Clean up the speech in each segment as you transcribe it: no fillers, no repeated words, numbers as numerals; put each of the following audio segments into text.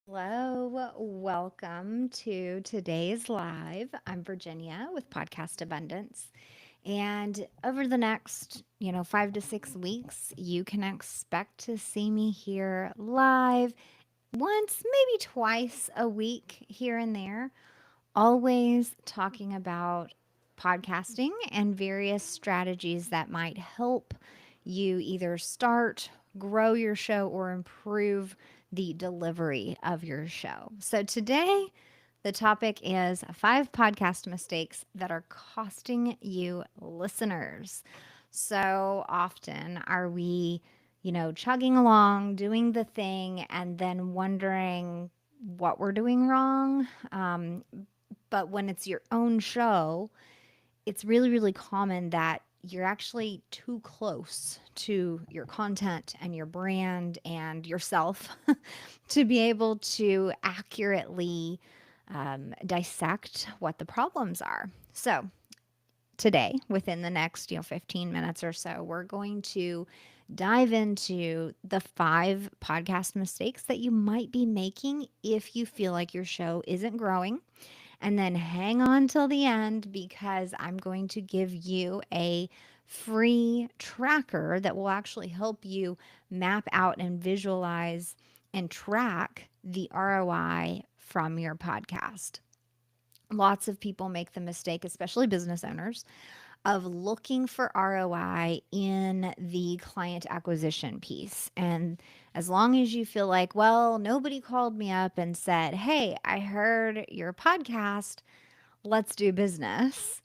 Hello, welcome to today's live. I'm Virginia with Podcast Abundance. And over the next, 5 to 6 weeks, you can expect to see me here live once, maybe twice a week here and there, always talking about podcasting and various strategies that might help you either start, grow your show, or improve the delivery of your show. So today, the topic is 5 podcast mistakes that are costing you listeners. So often are we, chugging along, doing the thing, and then wondering what we're doing wrong. But when it's your own show, it's really, really common that you're actually too close to your content and your brand and yourself to be able to accurately dissect what the problems are. So, today, within the next 15 minutes or so, we're going to dive into the 5 podcast mistakes that you might be making if you feel like your show isn't growing, and then hang on till the end because I'm going to give you a free tracker that will actually help you map out and visualize and track the ROI from your podcast. Lots of people make the mistake, especially business owners, of looking for ROI in the client acquisition piece. And as long as you feel like, well, nobody called me up and said, hey, I heard your podcast, let's do business.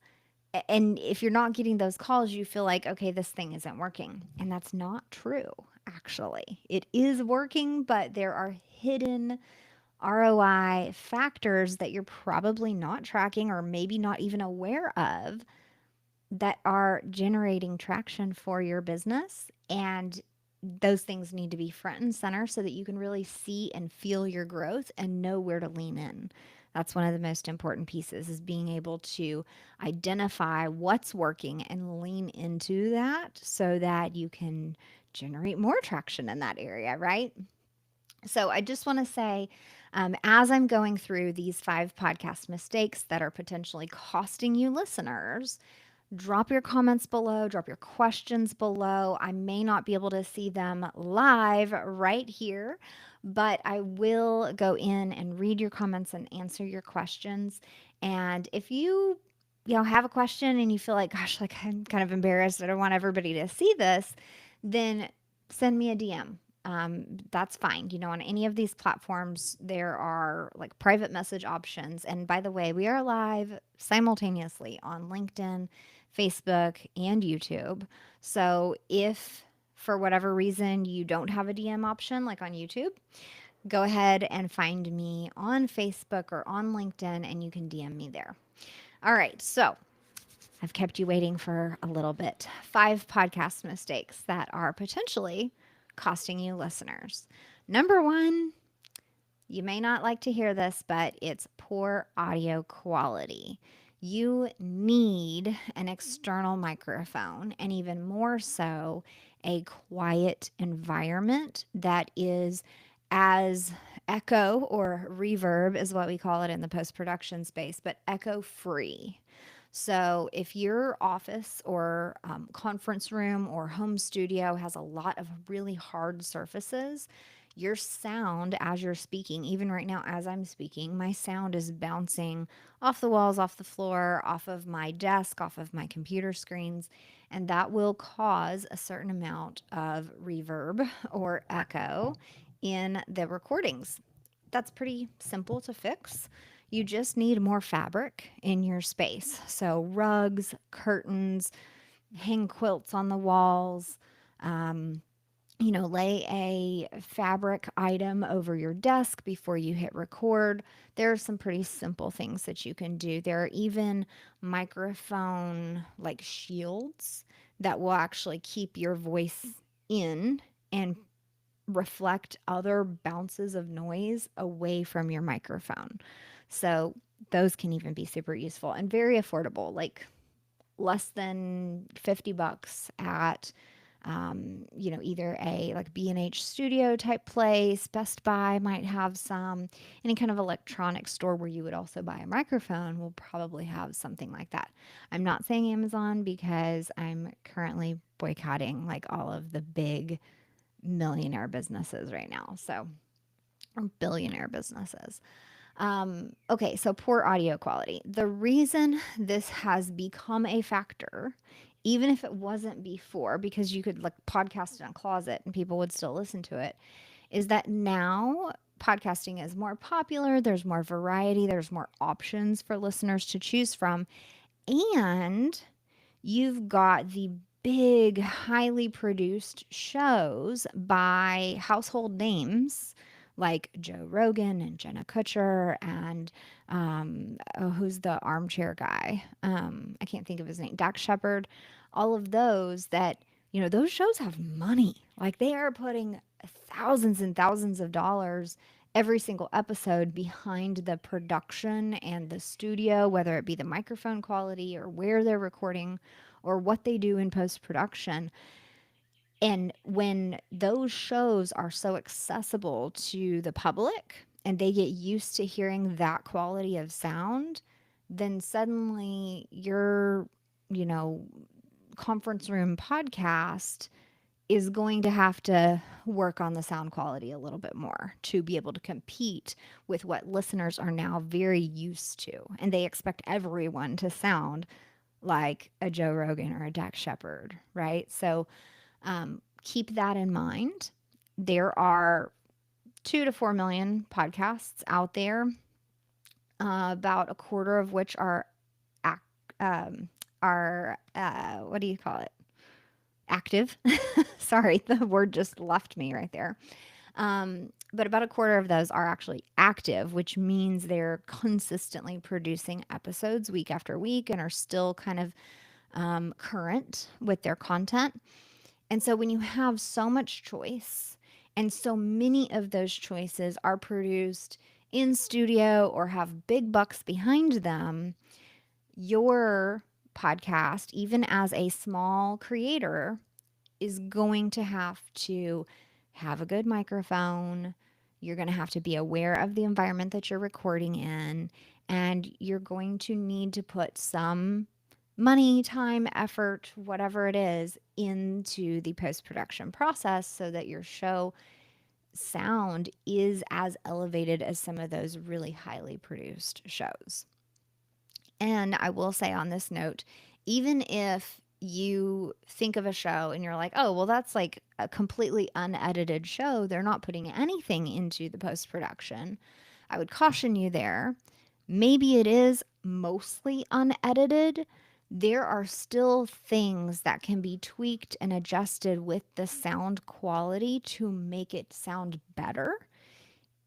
And if you're not getting those calls, you feel like, okay, this thing isn't working. And that's not true, actually. It is working, but there are hidden ROI factors that you're probably not tracking or maybe not even aware of that are generating traction for your business. And those things need to be front and center so that you can really see and feel your growth and know where to lean in. That's one of the most important pieces, is being able to identify what's working and lean into that so that you can generate more traction in that area, right? So I just want to say, as I'm going through these 5 podcast mistakes that are potentially costing you listeners, drop your comments below, drop your questions below. I may not be able to see them live right here, but I will go in and read your comments and answer your questions. And if you have a question and you feel like, gosh, like I'm kind of embarrassed, I don't want everybody to see this, then send me a DM. That's fine. On any of these platforms, there are like private message options. And by the way, we are live simultaneously on LinkedIn, Facebook, and YouTube. So if for whatever reason you don't have a DM option like on YouTube, go ahead and find me on Facebook or on LinkedIn and you can DM me there. All right. So I've kept you waiting for a little bit. 5 podcast mistakes that are potentially costing you listeners. Number one, you may not like to hear this, but it's poor audio quality. You need an external microphone, and even more so, a quiet environment that is as echo or reverb, is what we call it in the post production space, but echo free. So, if your office or conference room or home studio has a lot of really hard surfaces, your sound as you're speaking, even right now as I'm speaking, my sound is bouncing off the walls, off the floor, off of my desk, off of my computer screens, and that will cause a certain amount of reverb or echo in the recordings. That's pretty simple to fix. You just need more fabric in your space. So, rugs, curtains, hang quilts on the walls, um, lay a fabric item over your desk before you hit record. There are some pretty simple things that you can do. There are even microphone like shields that will actually keep your voice in and reflect other bounces of noise away from your microphone. So those can even be super useful and very affordable, like less than $50 at either a like B&H studio type place. Best Buy might have some. Any kind of electronic store where you would also buy a microphone will probably have something like that. I'm not saying Amazon because I'm currently boycotting like all of the big millionaire businesses right now. So, or billionaire businesses. Okay, so poor audio quality. The reason this has become a factor, even if it wasn't before, because you could like podcast in a closet and people would still listen to it, is that now podcasting is more popular. There's more variety. There's more options for listeners to choose from. And you've got the big, highly produced shows by household names like Joe Rogan and Jenna Kutcher and who's the armchair guy? I can't think of his name. Dak Shepard. All of those that, those shows have money. Like they are putting thousands and thousands of dollars every single episode behind the production and the studio, whether it be the microphone quality or where they're recording or what they do in post production. And when those shows are so accessible to the public and they get used to hearing that quality of sound, then suddenly your, you know, conference room podcast is going to have to work on the sound quality a little bit more to be able to compete with what listeners are now very used to. And they expect everyone to sound like a Joe Rogan or a Dak Shepard, right? So keep that in mind. There are 2 to 4 million podcasts out there, about a quarter of which ac- um, what do you call it? Active. Sorry, the word just left me right there. But about a quarter of those are actually active, which means they're consistently producing episodes week after week and are still kind of current with their content. And so when you have so much choice and so many of those choices are produced in studio or have big bucks behind them, your podcast, even as a small creator, is going to have a good microphone. You're going to have to be aware of the environment that you're recording in, and you're going to need to put some money, time, effort, whatever it is, into the post production process so that your show sound is as elevated as some of those really highly produced shows. And I will say on this note, even if you think of a show and you're like, oh, well, that's like a completely unedited show, they're not putting anything into the post production. I would caution you there. Maybe it is mostly unedited. There are still things that can be tweaked and adjusted with the sound quality to make it sound better,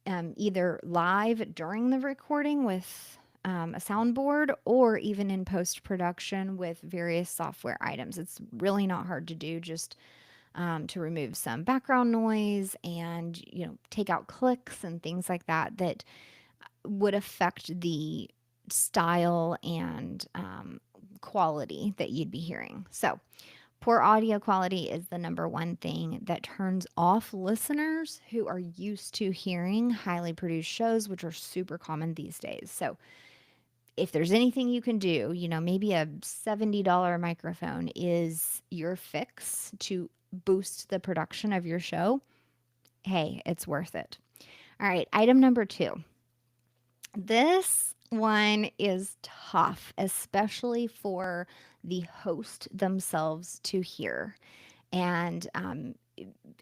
either live during the recording with a soundboard or even in post production with various software items. It's really not hard to do, just to remove some background noise and take out clicks and things like that that would affect the style and quality that you'd be hearing. So poor audio quality is the number one thing that turns off listeners who are used to hearing highly produced shows, which are super common these days. So, if there's anything you can do, maybe a $70 microphone is your fix to boost the production of your show. Hey, it's worth it. All right, item number 2. This one is tough, especially for the host themselves to hear. And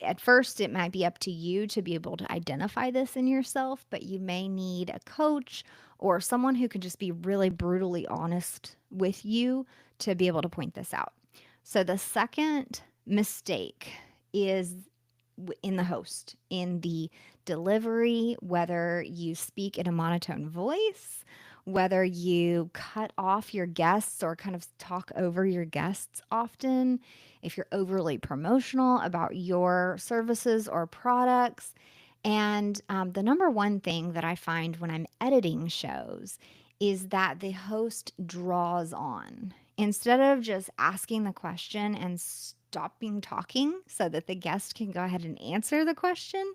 at first, it might be up to you to be able to identify this in yourself, but you may need a coach or someone who can just be really brutally honest with you to be able to point this out. So, the second mistake is in the host, in the delivery, whether you speak in a monotone voice, whether you cut off your guests or kind of talk over your guests often, if you're overly promotional about your services or products. And the number one thing that I find when I'm editing shows is that the host draws on. Instead of just asking the question and stopping talking so that the guest can go ahead and answer the question,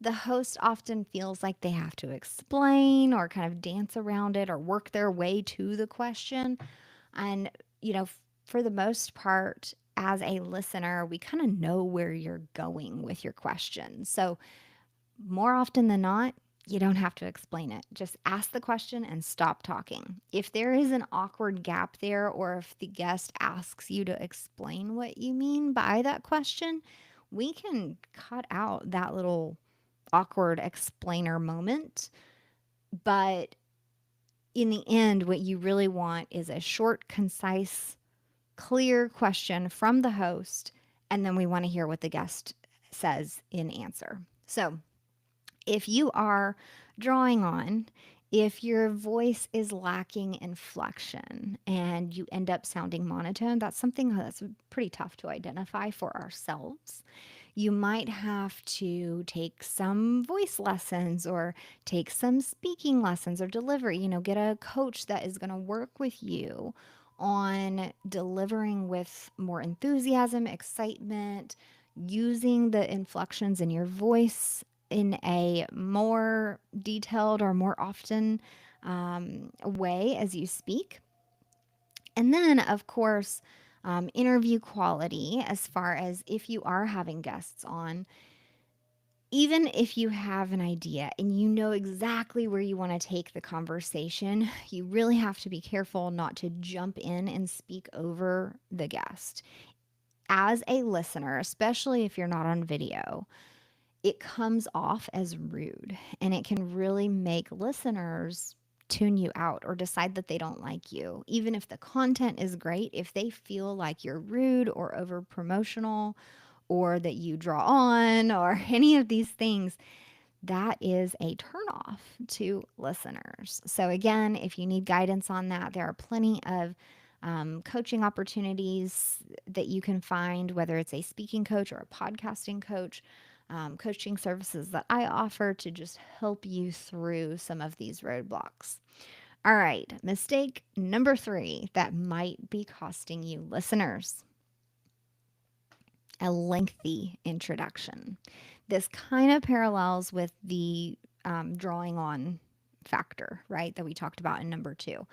the host often feels like they have to explain or kind of dance around it or work their way to the question. And, for the most part, as a listener, we kind of know where you're going with your question. So, more often than not, you don't have to explain it. Just ask the question and stop talking. If there is an awkward gap there, or if the guest asks you to explain what you mean by that question, we can cut out that little awkward explainer moment. But in the end, what you really want is a short, concise, clear question from the host. And then we want to hear what the guest says in answer. So, if you are drawing on, if your voice is lacking inflection and you end up sounding monotone, that's something that's pretty tough to identify for ourselves. You might have to take some voice lessons or take some speaking lessons or delivery, get a coach that is going to work with you on delivering with more enthusiasm, excitement, using the inflections in your voice in a more detailed or more often way as you speak. And then, of course, interview quality, as far as if you are having guests on, even if you have an idea and you know exactly where you want to take the conversation, you really have to be careful not to jump in and speak over the guest. As a listener, especially if you're not on video, it comes off as rude, and it can really make listeners tune you out or decide that they don't like you. Even if the content is great, if they feel like you're rude or over promotional or that you draw on or any of these things, that is a turnoff to listeners. So, again, if you need guidance on that, there are plenty of coaching opportunities that you can find, whether it's a speaking coach or a podcasting coach, coaching services that I offer to just help you through some of these roadblocks. All right, mistake number 3 that might be costing you listeners: a lengthy introduction. This kind of parallels with the drawing on factor, right, that we talked about in number 2.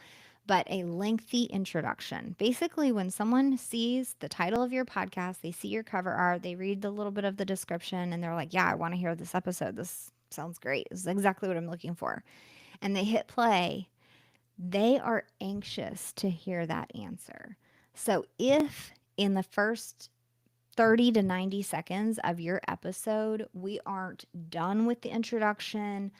But a lengthy introduction. Basically, when someone sees the title of your podcast, they see your cover art, they read the little bit of the description, and they're like, yeah, I want to hear this episode. This sounds great. This is exactly what I'm looking for. And they hit play, they are anxious to hear that answer. So if in the first 30 to 90 seconds of your episode, we aren't done with the introduction,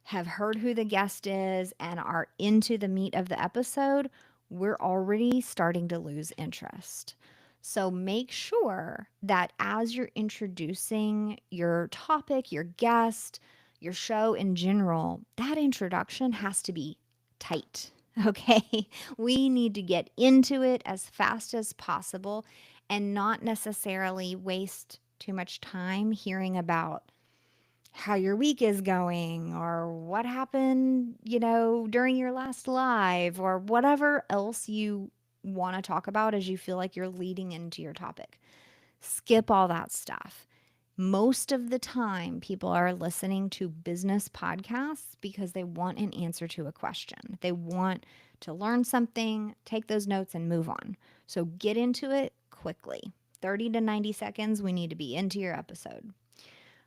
have heard who the guest is, and are into the meat of the episode, we're already starting to lose interest. So make sure that as you're introducing your topic, your guest, your show in general, that introduction has to be tight. Okay. We need to get into it as fast as possible and not necessarily waste too much time hearing about how your week is going or what happened, during your last live or whatever else you want to talk about as you feel like you're leading into your topic. Skip all that stuff. Most of the time, people are listening to business podcasts because they want an answer to a question. They want to learn something, take those notes, and move on. So get into it quickly. 30 to 90 seconds, we need to be into your episode.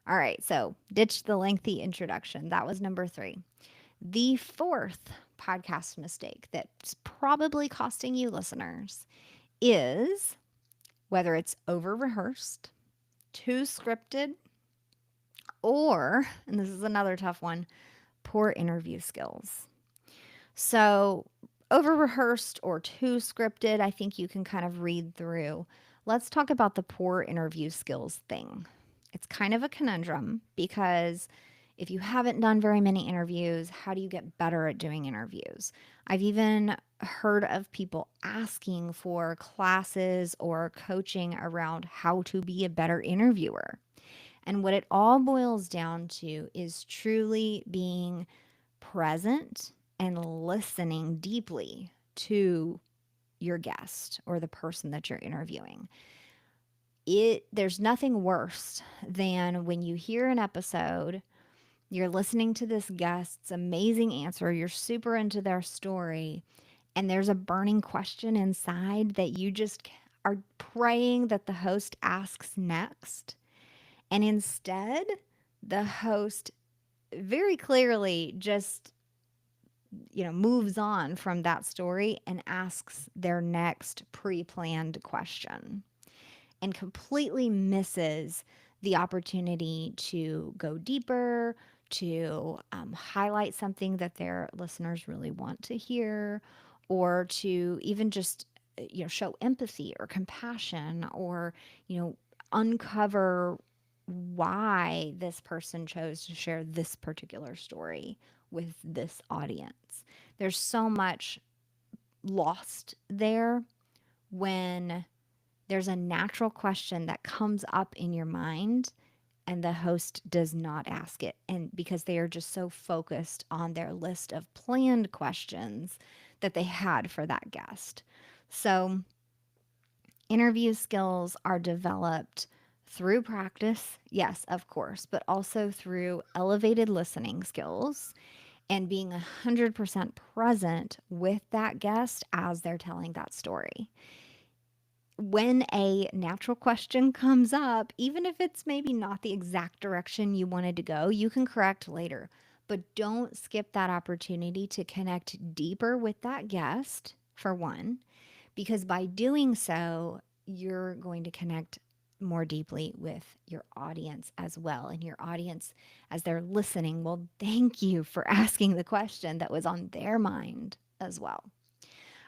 All right, so ditch the lengthy introduction. That was number 3. The fourth podcast mistake that's probably costing you listeners is whether it's over rehearsed, too scripted, or, and this is another tough one, poor interview skills. So, over rehearsed or too scripted, I think you can kind of read through. Let's talk about the poor interview skills thing. It's kind of a conundrum because if you haven't done very many interviews, how do you get better at doing interviews? I've even heard of people asking for classes or coaching around how to be a better interviewer. And what it all boils down to is truly being present and listening deeply to your guest or the person that you're interviewing. There's nothing worse than when you hear an episode, you're listening to this guest's amazing answer, you're super into their story, and there's a burning question inside that you just are praying that the host asks next. And instead, the host very clearly just, moves on from that story and asks their next pre planned question and completely misses the opportunity to go deeper, to highlight something that their listeners really want to hear, or to even just show empathy or compassion, or uncover why this person chose to share this particular story with this audience. There's so much lost there when there's a natural question that comes up in your mind and the host does not ask it, and because they are just so focused on their list of planned questions that they had for that guest. So interview skills are developed through practice, yes, of course, but also through elevated listening skills and being 100% present with that guest as they're telling that story. When a natural question comes up, even if it's maybe not the exact direction you wanted to go, you can correct later. But don't skip that opportunity to connect deeper with that guest, for one, because by doing so, you're going to connect more deeply with your audience as well. And your audience, as they're listening, will thank you for asking the question that was on their mind as well.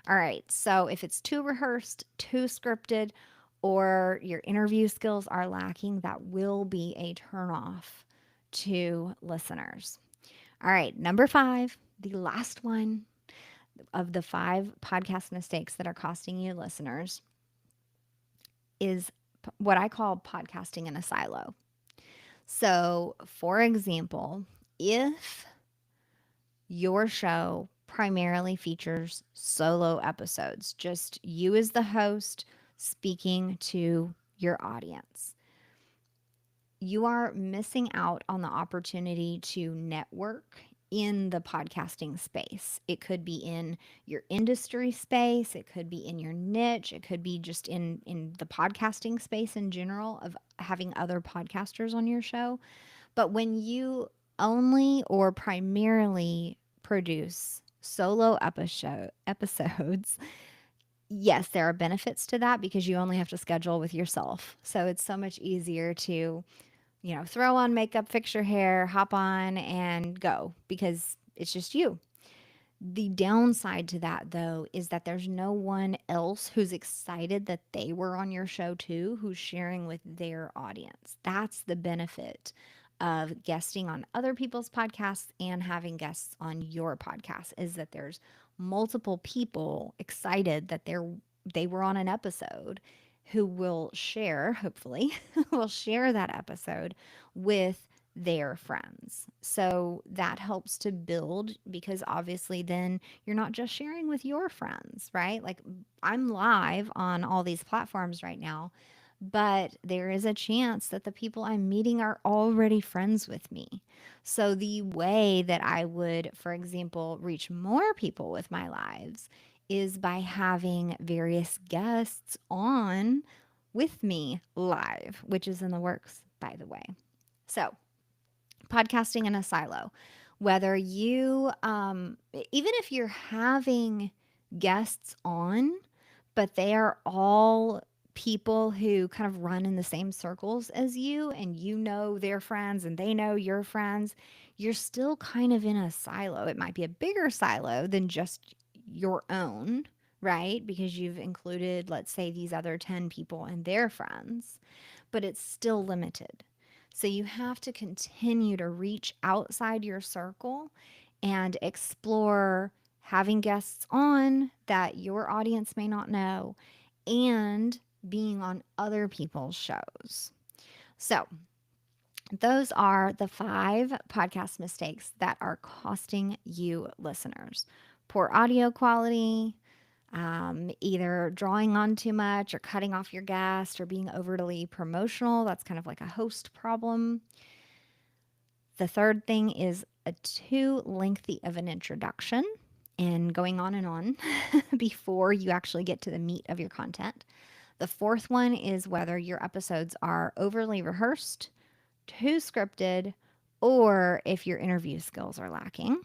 All right. So if it's too rehearsed, too scripted, or your interview skills are lacking, that will be a turnoff to listeners. All right. Number 5, the last one of the 5 podcast mistakes that are costing you listeners is what I call podcasting in a silo. So, for example, if your show primarily features solo episodes, just you as the host speaking to your audience, you are missing out on the opportunity to network in the podcasting space. It could be in your industry space, it could be in your niche, it could be just in the podcasting space in general of having other podcasters on your show. But when you only or primarily produce solo episodes, yes, there are benefits to that because you only have to schedule with yourself. So it's so much easier to, throw on makeup, fix your hair, hop on and go because it's just you. The downside to that, though, is that there's no one else who's excited that they were on your show too, who's sharing with their audience. That's the benefit of guesting on other people's podcasts and having guests on your podcast, is that there's multiple people excited that they were on an episode who will share, hopefully, will share that episode with their friends. So that helps to build because obviously then you're not just sharing with your friends, right? Like I'm live on all these platforms right now, but there is a chance that the people I'm meeting are already friends with me. So the way that I would, for example, reach more people with my lives is by having various guests on with me live, which is in the works, by the way. So, podcasting in a silo. Whether you, even if you're having guests on, but they are all people who kind of run in the same circles as you, and you know their friends and they know your friends, you're still kind of in a silo. It might be a bigger silo than just your own, right? Because you've included, let's say, these other 10 people and their friends, but it's still limited. So you have to continue to reach outside your circle and explore having guests on that your audience may not know and being on other people's shows. So, those are the 5 podcast mistakes that are costing you listeners: poor audio quality, either drawing on too much or cutting off your guest or being overly promotional. That's kind of like a host problem. The third thing is a too lengthy of an introduction and going on and on before you actually get to the meat of your content. The fourth one is whether your episodes are overly rehearsed, too scripted, or if your interview skills are lacking.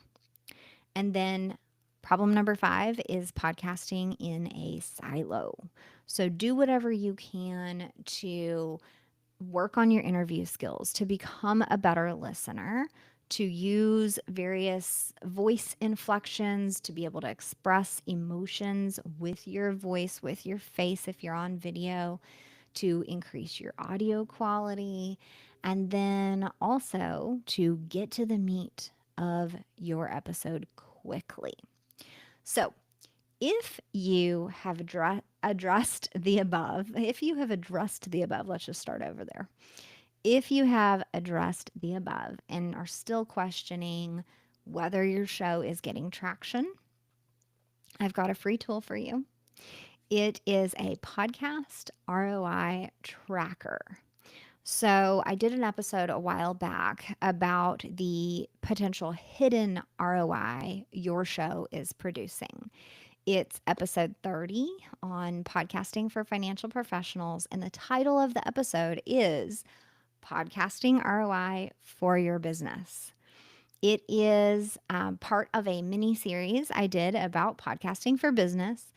And then problem number five is podcasting in a silo. So do whatever you can to work on your interview skills, to become a better listener, to use various voice inflections, to be able to express emotions with your voice, with your face if you're on video, to increase your audio quality, and then also to get to the meat of your episode quickly. So, if you have addressed the above, let's just start over there. If you have addressed the above and are still questioning whether your show is getting traction, I've got a free tool for you. It is a podcast ROI tracker. So, I did an episode a while back about the potential hidden ROI your show is producing. It's episode 30 on podcasting for financial professionals, and the title of the episode is Podcasting ROI for Your Business. It is part of a mini series I did about podcasting for business.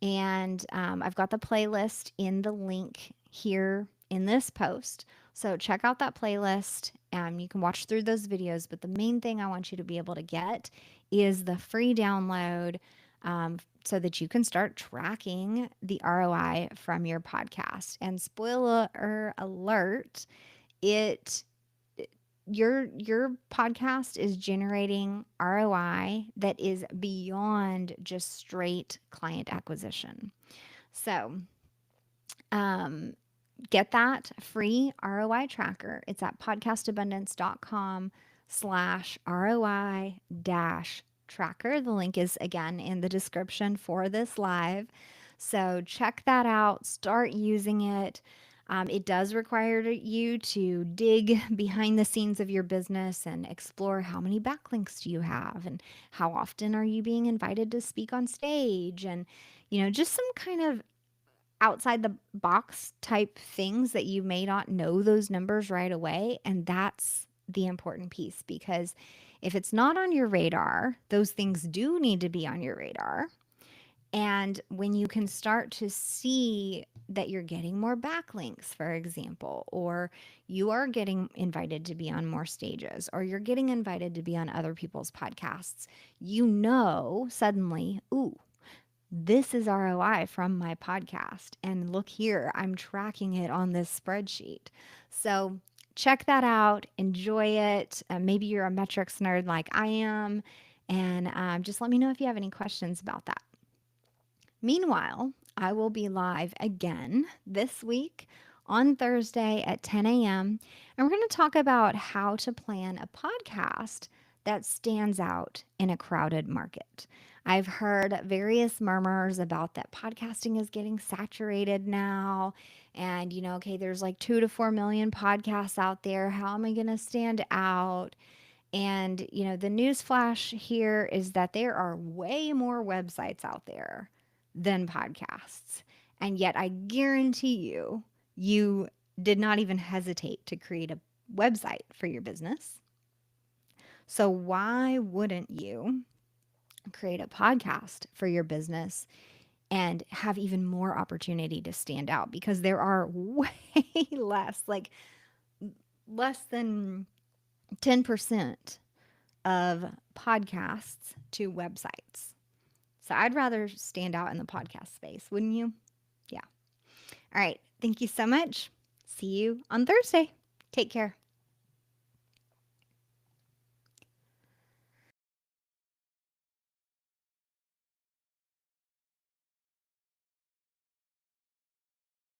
And I've got the playlist in the link here in this post. So check out that playlist. You can watch through those videos. But the main thing I want you to be able to get is the free download so that you can start tracking the ROI from your podcast. And spoiler alert, it your podcast is generating ROI that is beyond just straight client acquisition. So, um, get that free ROI tracker. It's at podcastabundance.com/ROI dash tracker. The link is again in the description for this live. So check that out, start using it. It does require you to dig behind the scenes of your business and explore how many backlinks do you have and how often are you being invited to speak on stage and, just some kind of outside the box type things that you may not know those numbers right away. And that's the important piece because if it's not on your radar, those things do need to be on your radar. And when you can start to see that you're getting more backlinks, for example, or you are getting invited to be on more stages, or you're getting invited to be on other people's podcasts, suddenly, ooh, this is ROI from my podcast. And look here, I'm tracking it on this spreadsheet. So check that out, enjoy it. Maybe you're a metrics nerd like I am. And just let me know if you have any questions about that. Meanwhile, I will be live again this week on Thursday at 10 a.m. And we're going to talk about how to plan a podcast that stands out in a crowded market. I've heard various murmurs about that podcasting is getting saturated now. And, okay, there's like 2 to 4 million podcasts out there. How am I going to stand out? And, the news flash here is that there are way more websites out there than podcasts. And yet, I guarantee you, you did not even hesitate to create a website for your business. So, why wouldn't you create a podcast for your business and have even more opportunity to stand out? Because there are way less than 10% of podcasts to websites. So I'd rather stand out in the podcast space, wouldn't you? Yeah. All right. Thank you so much. See you on Thursday. Take care.